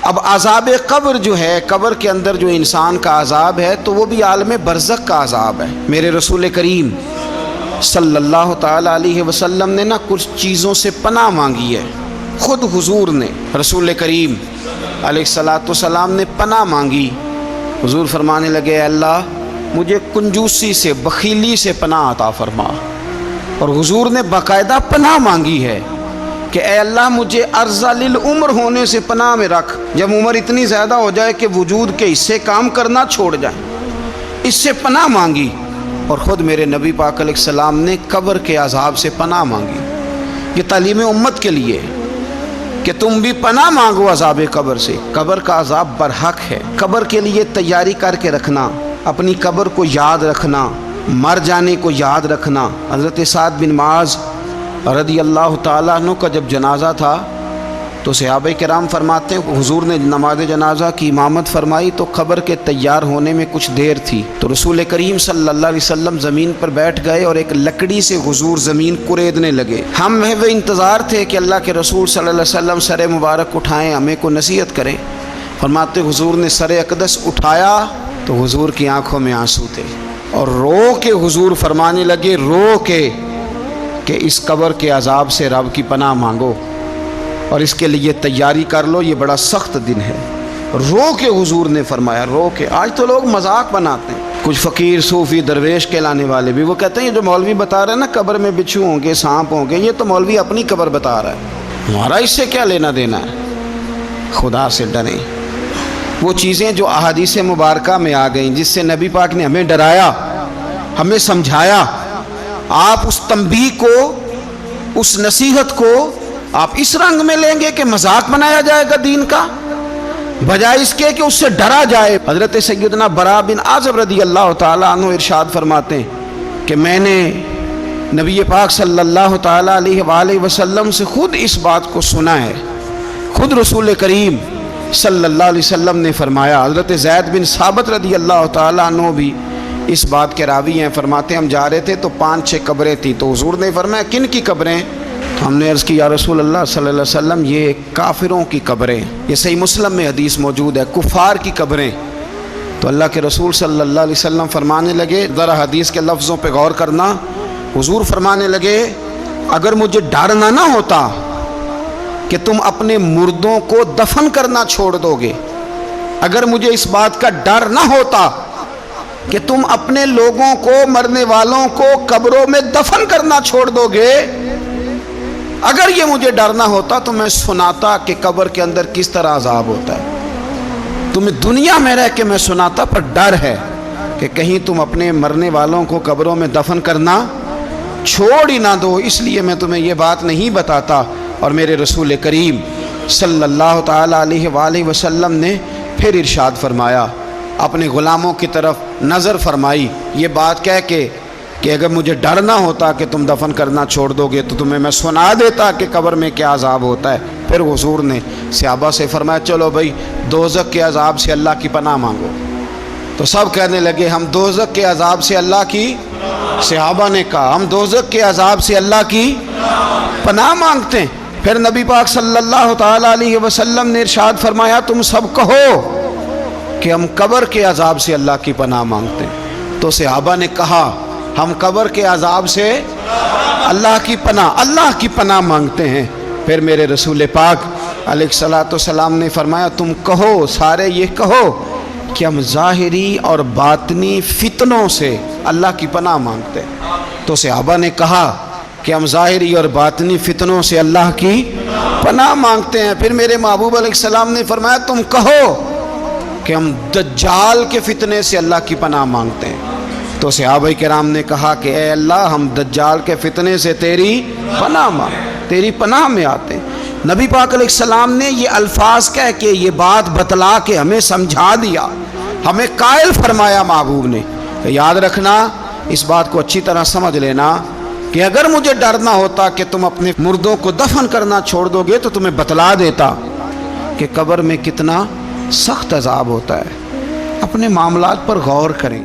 اب عذاب قبر جو ہے، قبر کے اندر جو انسان کا عذاب ہے تو وہ بھی عالم برزخ کا عذاب ہے۔ میرے رسول کریم صلی اللہ تعالیٰ علیہ وسلم نے نا کچھ چیزوں سے پناہ مانگی ہے۔ خود حضور نے، رسول کریم علیہ الصلاۃ والسلام نے پناہ مانگی۔ حضور فرمانے لگے اے اللہ مجھے کنجوسی سے، بخیلی سے پناہ عطا فرما۔ اور حضور نے باقاعدہ پناہ مانگی ہے کہ اے اللہ مجھے ارذل العمر ہونے سے پناہ میں رکھ، جب عمر اتنی زیادہ ہو جائے کہ وجود کے حصے کام کرنا چھوڑ جائیں، اس سے پناہ مانگی۔ اور خود میرے نبی پاک علیہ السلام نے قبر کے عذاب سے پناہ مانگی۔ یہ تعلیم امت کے لیے کہ تم بھی پناہ مانگو عذاب قبر سے۔ قبر کا عذاب برحق ہے۔ قبر کے لیے تیاری کر کے رکھنا، اپنی قبر کو یاد رکھنا، مر جانے کو یاد رکھنا۔ حضرت سعد بن معاذ رضی اللہ تعالیٰ عنہ کا جب جنازہ تھا تو صحابہ کرام فرماتے ہیں حضور نے نماز جنازہ کی امامت فرمائی تو قبر کے تیار ہونے میں کچھ دیر تھی، تو رسول کریم صلی اللہ علیہ وسلم زمین پر بیٹھ گئے اور ایک لکڑی سے حضور زمین کریدنے لگے۔ ہم وہ انتظار تھے کہ اللہ کے رسول صلی اللہ علیہ وسلم سر مبارک اٹھائیں، ہمیں کو نصیحت کریں۔ فرماتے حضور نے سر اقدس اٹھایا تو حضور کی آنکھوں میں آنسو تھے، اور رو کے حضور فرمانے لگے، رو کے کہ اس قبر کے عذاب سے رب کی پناہ مانگو اور اس کے لیے تیاری کر لو، یہ بڑا سخت دن ہے۔ رو کے حضور نے فرمایا، رو کے۔ آج تو لوگ مذاق بناتے ہیں، کچھ فقیر صوفی درویش کہلانے والے بھی، وہ کہتے ہیں یہ جو مولوی بتا رہے ہیں نا قبر میں بچھو ہوں گے، سانپ ہوں گے، یہ تو مولوی اپنی قبر بتا رہا ہے، ہمارا اس سے کیا لینا دینا ہے۔ خدا سے ڈریں۔ وہ چیزیں جو احادیث مبارکہ میں آ گئیں، جس سے نبی پاک نے ہمیں ڈرایا، ہمیں سمجھایا، آپ اس تنبیہ کو، اس نصیحت کو آپ اس رنگ میں لیں گے کہ مذاق بنایا جائے گا دین کا، بجائے اس کے کہ اس سے ڈرا جائے۔ حضرت سیدنا برا بن عازب رضی اللہ تعالیٰ عنہ ارشاد فرماتے ہیں کہ میں نے نبی پاک صلی اللہ تعالیٰ علیہ وآلہ وسلم سے خود اس بات کو سنا ہے۔ خود رسول کریم صلی اللہ علیہ وسلم نے فرمایا۔ حضرت زید بن ثابت رضی اللہ تعالیٰ عنہ بھی اس بات کے راوی ہیں، فرماتے ہیں ہم جا رہے تھے تو 5-6 قبریں تھیں، تو حضور نے فرمایا کن کی قبریں؟ تو ہم نے عرض کی یا رسول اللہ صلی اللہ علیہ وسلم یہ کافروں کی قبریں، یہ صحیح مسلم میں حدیث موجود ہے، کفار کی قبریں۔ تو اللہ کے رسول صلی اللہ علیہ وسلم فرمانے لگے، ذرا حدیث کے لفظوں پہ غور کرنا، حضور فرمانے لگے اگر مجھے ڈر نہ ہوتا کہ تم اپنے مردوں کو دفن کرنا چھوڑ دو گے، اگر مجھے اس بات کا ڈر نہ ہوتا کہ تم اپنے لوگوں کو، مرنے والوں کو قبروں میں دفن کرنا چھوڑ دو گے، اگر یہ مجھے ڈر نہ ہوتا تو میں سناتا کہ قبر کے اندر کس طرح عذاب ہوتا ہے۔ تمہیں دنیا میں رہ کے میں سناتا، پر ڈر ہے کہ کہیں تم اپنے مرنے والوں کو قبروں میں دفن کرنا چھوڑ ہی نہ دو، اس لیے میں تمہیں یہ بات نہیں بتاتا۔ اور میرے رسول کریم صلی اللہ تعالیٰ علیہ وآلہ وسلم نے پھر ارشاد فرمایا، اپنے غلاموں کی طرف نظر فرمائی، یہ بات کہہ کے کہ اگر مجھے ڈر نہ ہوتا کہ تم دفن کرنا چھوڑ دو گے تو تمہیں میں سنا دیتا کہ قبر میں کیا عذاب ہوتا ہے۔ پھر حضور نے صحابہ سے فرمایا چلو بھائی دوزخ کے عذاب سے اللہ کی پناہ مانگو۔ تو سب کہنے لگے ہم دوزخ کے عذاب سے اللہ کی، صحابہ نے کہا ہم دوزخ کے عذاب سے اللہ کی پناہ مانگتے ہیں۔ پھر نبی پاک صلی اللہ تعالیٰ علیہ وسلم نے ارشاد فرمایا تم سب کہو کہ ہم قبر کے عذاب سے اللہ کی پناہ مانگتے ہیں۔ تو صحابہ نے کہا ہم قبر کے عذاب سے اللہ کی پناہ مانگتے ہیں۔ پھر میرے رسول پاک علیہ الصلاۃ والسلام نے فرمایا تم کہو، سارے یہ کہو کہ ہم ظاہری اور باطنی فتنوں سے اللہ کی پناہ مانگتے ہیں۔ تو صحابہ نے کہا کہ ہم ظاہری اور باطنی فتنوں سے اللہ کی پناہ مانگتے ہیں۔ پھر میرے محبوب علیہ السلام نے فرمایا تم کہو کہ ہم دجال کے فتنے سے اللہ کی پناہ مانگتے ہیں۔ تو صحابہ کرام نے کہا کہ اے اللہ ہم دجال کے فتنے سے تیری پناہ تیری پناہ میں آتے ہیں۔ نبی پاک علیہ السلام نے یہ الفاظ کہہ کے، یہ بات بتلا کے ہمیں سمجھا دیا، ہمیں قائل فرمایا محبوب نے۔ تو یاد رکھنا، اس بات کو اچھی طرح سمجھ لینا کہ اگر مجھے ڈر نہ ہوتا کہ تم اپنے مردوں کو دفن کرنا چھوڑ دو گے تو تمہیں بتلا دیتا کہ قبر میں کتنا سخت عذاب ہوتا ہے۔ اپنے معاملات پر غور کریں۔